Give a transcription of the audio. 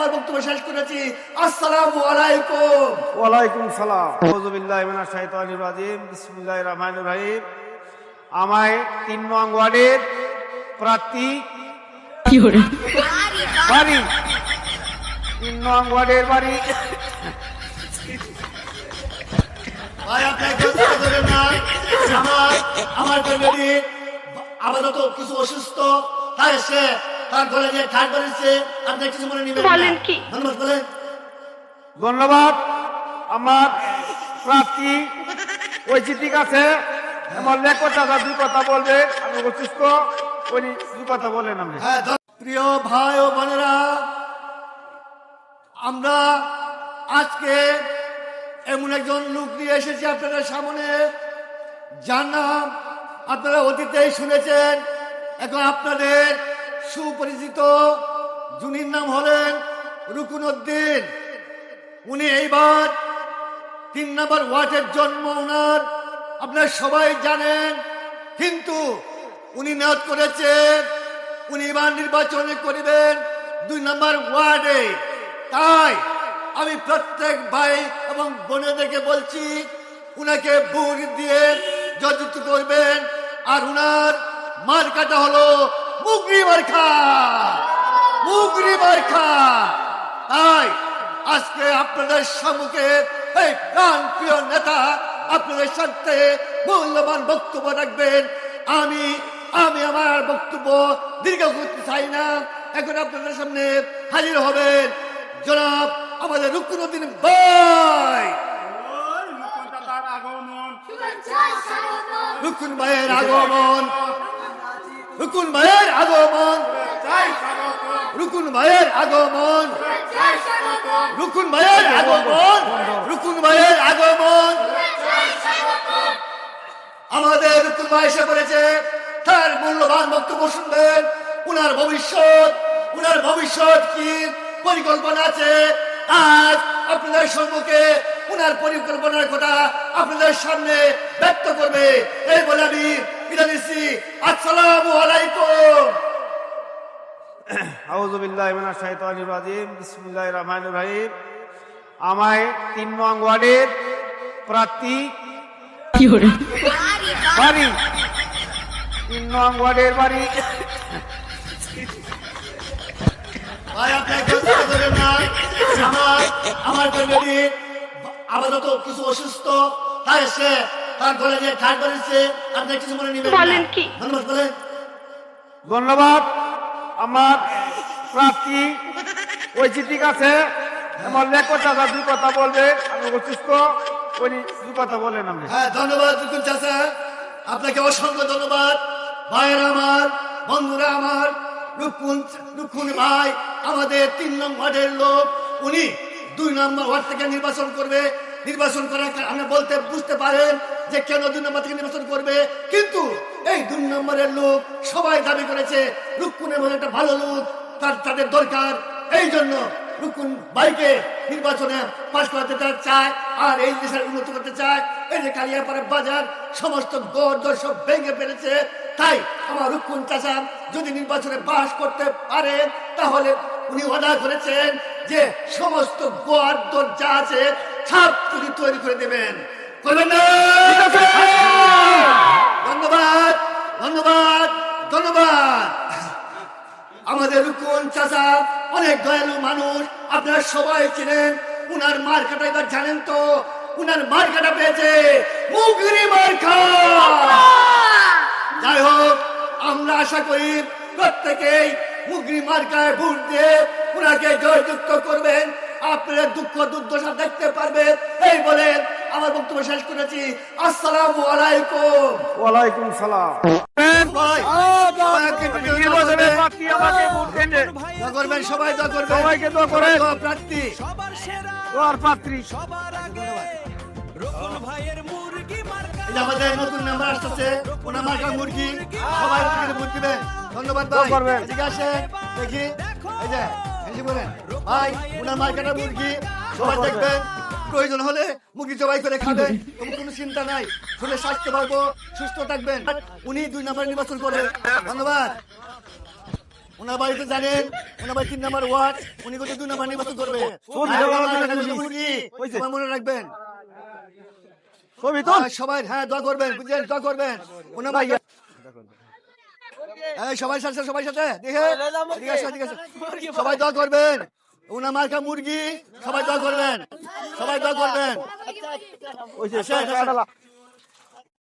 আমার বক্তব্য শেষ করেছি। আসসালামু আলাইকুম। ওয়ালাইকুম সালাম। আউযু বিল্লাহি মিনাশ শাইতানির রাজিম। বিসমিল্লাহির রহমানির রহিম। আমায় 3 নং ওয়ার্ডের প্রার্থী বাড়ি 3 নং ওয়ার্ডের বাড়ি ভাই আপনাকে কথা বলেন না। আমার ফ্যামিলি আপাতত কিছু অসুস্থ, তাই সে তার গলে যে ঠাট করেছে, আপনি কিছু মনে নেবেন না। ধন্যবাদ বলেন। ধন্যবাদ। আমার প্রার্থী ওই ঠিক আছে, আমার লেখক দাদা 2 কথা বলবে, আমি অসুস্থ, উনি 2 কথা বলেন। আপনি হ্যাঁ, প্রিয় ভাই ও বোনেরা, আমরা আজকে এমন একজন লোক নিয়ে এসেছি আপনাদের সামনে, যার নাম আপনারা অতীতেই শুনেছেন, এখন আপনাদের সুপরিচিত, যিনির নাম হলেন রুকুন উদ্দিন। উনি এইবার 3 নম্বর ওয়ার্ডের জন্ম ওনার, আপনারা সবাই জানেন, কিন্তু উনি নিয়ত করেছেন উনি এবার নির্বাচন করিবেন 2 নম্বর ওয়ার্ডে। তাই আমি প্রত্যেক ভাই এবং বোনেদেরকে বলছি, উনাকে ভোট দিয়ে জয়যুক্ত করবেন। আর উনার মার্কাটা হলো মুগরি মার্কা, মুগরি মার্কা। তাই আজকে আপনাদের সম্মুখে এই প্রাণ প্রিয় নেতা আপনাদের সাথে মূল্যবান বক্তব্য রাখবেন। আমি আমার বক্তব্য দীর্ঘ করতে চাই না। এখন আপনাদের সামনে হাজির হবেন জনাব আমাদের রুকুন উদ্দিন ভাই। রুকুন ভাইয়ের আগমন, রুকুন ভাইয়ের আগমন, রুকুন ভাইয়ের আগমন, রুকুন ভাইয়ের আগমন, রুকুন ভাইয়ের আগমন। আমাদের রুকুন ভাই এসে পড়েছে, তার মূল্যবান বক্তব্য শুনবেন। উনার ভবিষ্যৎ কি পরিকল্পনা আছে, আজ আপনাদের সম্মুখে উনার পরিকল্পনার কথা আপনাদের সামনে ব্যক্ত করবে। এই বলে আমি বিদায় নিচ্ছি। আসসালামু আলাইকুম। আউযু বিল্লাহি মিনাশ শাইতানির রাজিম। বিসমিল্লাহির রহমানির রহিম। আমায় 3 নং ওয়ার্ডের প্রার্থী বাড়ি 3 নং ওয়ার্ডের বাড়ি ভাই আপনাকে কথা বলেন না। আমার ফ্যামিলি আপাতত কিছু অসুস্থ, তাই সে তার গলে যে ঠাট করেছে, আপনি কিছু মনে নেবেন না। ধন্যবাদ বলেন। ধন্যবাদ। আমার প্রার্থী ওই ঠিক আছে, আমার লেখক দাদা 2 কথা বলবে, আমি অসুস্থ, উনি 2 কথা বলেন। আপনি হ্যাঁ, ধন্যবাদ রুকুন চাচা, আপনাকে অসংখ্য ধন্যবাদ। ভাইয়েরা আমার, বন্ধুরা আমার, রুকুন ভাই আমাদের 3 নম্বর ওয়ার্ডের লোক। উনি 2 নম্বর ওয়ার্ড থেকে নির্বাচন করবে। নির্বাচন করার আপনি বুঝতে পারেন যে কেন 2 নম্বর থেকে নির্বাচন করবে। কিন্তু এই 2 নম্বরের লোক সবাই দাবি করেছে রুকুনের মধ্যে একটা ভালো লোক তাদের দরকার। এই জন্য রুকুন ভাইকে নির্বাচনে পাশ করাতে চায়, আর এই দেশের উন্নতি করতে চায়। এই যে কালিয়াপাড়া বাজার সমস্ত গড় সব ভেঙে ফেলেছে। তাই আমার রুকুন চাচা যদি নির্বাচনে পাশ করতে পারে, তাহলে উনি অর্ডার করেছেন যে সমস্ত গড় যা আছে সব তিনি তৈরি করে দেবেন। করবেন না? ধন্যবাদ, ধন্যবাদ, ধন্যবাদ। আমাদের রুকুন চাচা অনেক দয়ালু মানুষ, আপনারা সবাই চিনেন। উনার মার্কাটা এবার জানেন তো, উনার মার্কাটা পেয়েছে মুগরি মার্কা। যাই হোক, আমরা আশা করি প্রত্যেকেই মুগরি মার্কায় ভোট দিয়ে উনাকে জয়যুক্ত করবেন। আপনারা দুঃখ দুর্দশা দেখতে পারবেন। এই বলে আমার বক্তব্য শেষ করেছি। আসসালামু আলাইকুম। ওয়ালাইকুম সালাম। করবেন সবাই, দোয়া করবেন, সবাইকে দোয়া করে প্রার্থী প্রার্থী আমাদের নতুন মেম্বার আসতেছে, ওনার মার্কা মুরগি, সবাই ভোট দিবেন। ধন্যবাদ ভাই। এদিকে আসেন দেখি, এই যে বলেন ভাই, ওনার মার্কাটা মুরগি, সবাই দেখবেন। প্রয়োজন হলে মুরগি জবাই করে খাবেন, কোনো চিন্তা নাই। শরীরে স্বাস্থ্য পারবো, সুস্থ থাকবেন। উনি 2 নম্বর নির্বাচন করে। ধন্যবাদ। ওনার বাড়িতে জানেন, ওনার বাড়ি 3 নম্বর ওয়ার্ড, উনি কিন্তু 2 নম্বর নির্বাচন করবে। ছবি আর দেওয়া আমার লাগবে কাছে নাকি? মুরগি, হয়েছে। সবাই মনে রাখবেন। ছবি তো আর সবাই হ্যাঁ দোয়া করবেন, বুঝলেন, দোয়া করবেন। ওনার বাড়ি সবাই সাথে, সবাই সাথে দেখে ঠিক আছে, ঠিক আছে, সবাই দোয়া করবেন। ওনার মার্কা মুরগি, সবাই দোয়া করবেন, সবাই দোয়া করবেন। হয়েছে আসেন, আসেন।